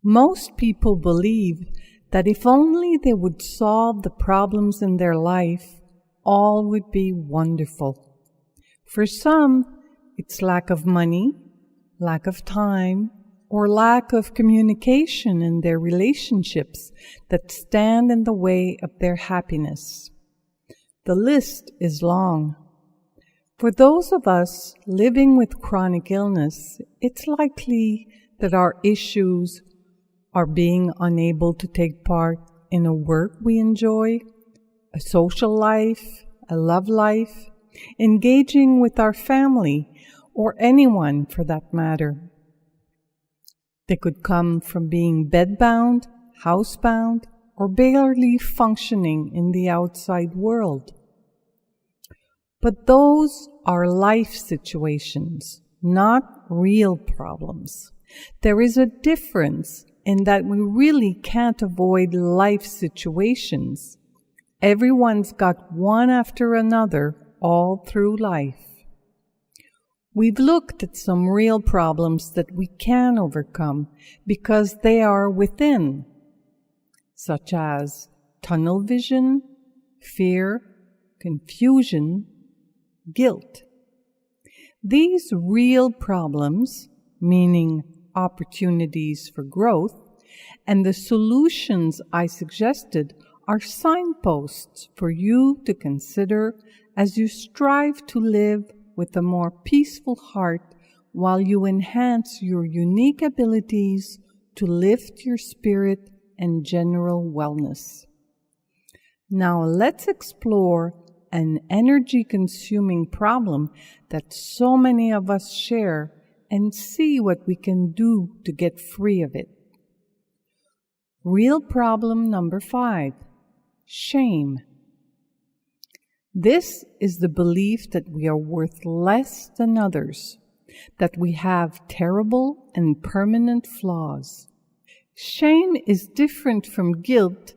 Most people believe that if only they would solve the problems in their life, all would be wonderful. For some, it's lack of money, lack of time, or lack of communication in their relationships that stand in the way of their happiness. The list is long. For those of us living with chronic illness, it's likely that our issues are being unable to take part in a work we enjoy, a social life, a love life, engaging with our family, or anyone for that matter. They could come from being bedbound, housebound, or barely functioning in the outside world. But those are life situations, not real problems. There is a difference in that we really can't avoid life situations. Everyone's got one after another all through life. We've looked at some real problems that we can overcome because they are within, such as tunnel vision, fear, confusion, guilt. These real problems, meaning opportunities for growth, and the solutions I suggested are signposts for you to consider as you strive to live with a more peaceful heart while you enhance your unique abilities to lift your spirit and general wellness. Now let's explore an energy-consuming problem that so many of us share and see what we can do to get free of it. Real problem number 5, shame. This is the belief that we are worth less than others, that we have terrible and permanent flaws. Shame is different from guilt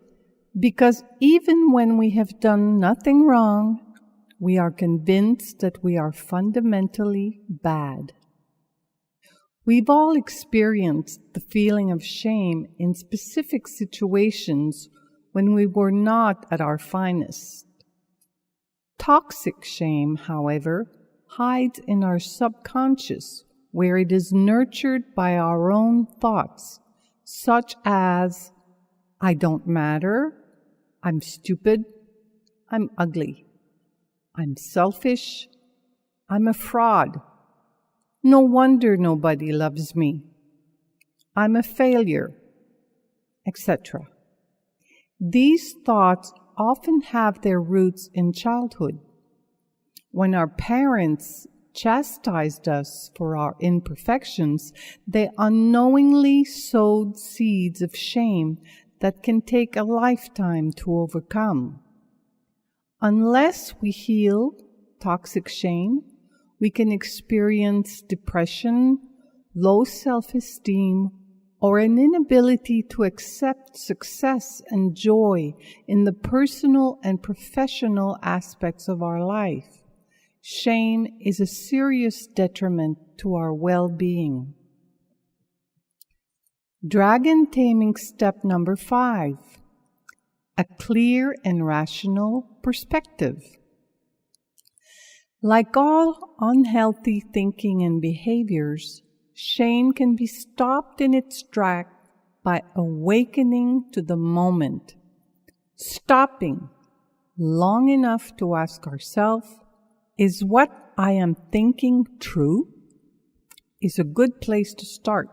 because even when we have done nothing wrong, we are convinced that we are fundamentally bad. We've all experienced the feeling of shame in specific situations when we were not at our finest. Toxic shame, however, hides in our subconscious, where it is nurtured by our own thoughts, such as, I don't matter, I'm stupid, I'm ugly, I'm selfish, I'm a fraud, no wonder nobody loves me, I'm a failure, etc. These thoughts often have their roots in childhood. When our parents chastised us for our imperfections, they unknowingly sowed seeds of shame that can take a lifetime to overcome. Unless we heal toxic shame, we can experience depression, low self-esteem, or an inability to accept success and joy in the personal and professional aspects of our life. Shame is a serious detriment to our well-being. Dragon taming step number 5, a clear and rational perspective. Like all unhealthy thinking and behaviors, shame can be stopped in its track by awakening to the moment. Stopping long enough to ask ourselves, is what I am thinking true? Is a good place to start.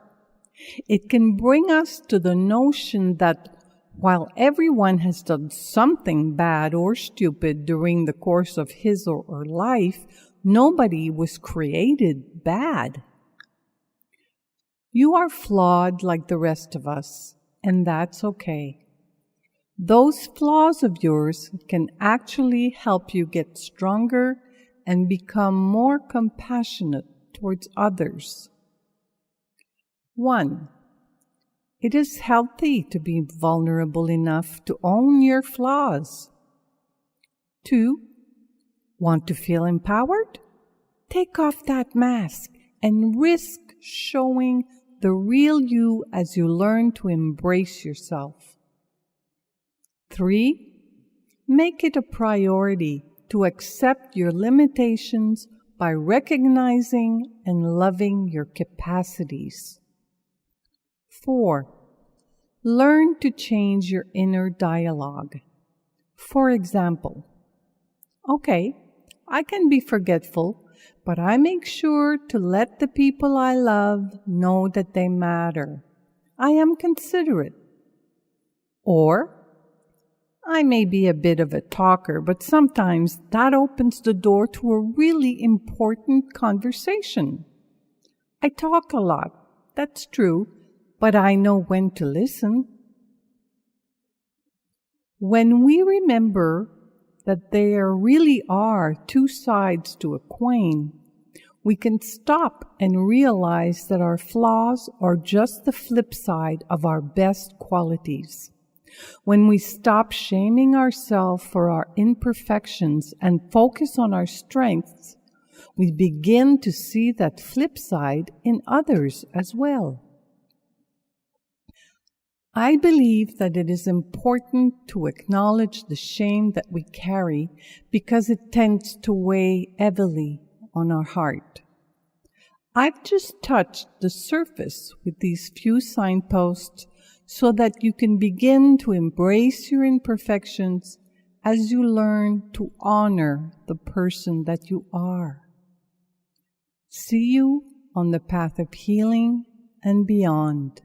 It can bring us to the notion that while everyone has done something bad or stupid during the course of his or her life, nobody was created bad. You are flawed like the rest of us, and that's okay. Those flaws of yours can actually help you get stronger and become more compassionate towards others. 1. It is healthy to be vulnerable enough to own your flaws. 2. Want to feel empowered? Take off that mask and risk showing the real you as you learn to embrace yourself. 3. Make it a priority to accept your limitations by recognizing and loving your capacities. 4. Learn to change your inner dialogue. For example, okay, I can be forgetful, but I make sure to let the people I love know that they matter. I am considerate. Or, I may be a bit of a talker, but sometimes that opens the door to a really important conversation. I talk a lot, that's true, but I know when to listen. When we remember that there really are two sides to a coin, we can stop and realize that our flaws are just the flip side of our best qualities. When we stop shaming ourselves for our imperfections and focus on our strengths, we begin to see that flip side in others as well. I believe that it is important to acknowledge the shame that we carry because it tends to weigh heavily on our heart. I've just touched the surface with these few signposts so that you can begin to embrace your imperfections as you learn to honor the person that you are. See you on the path of healing and beyond.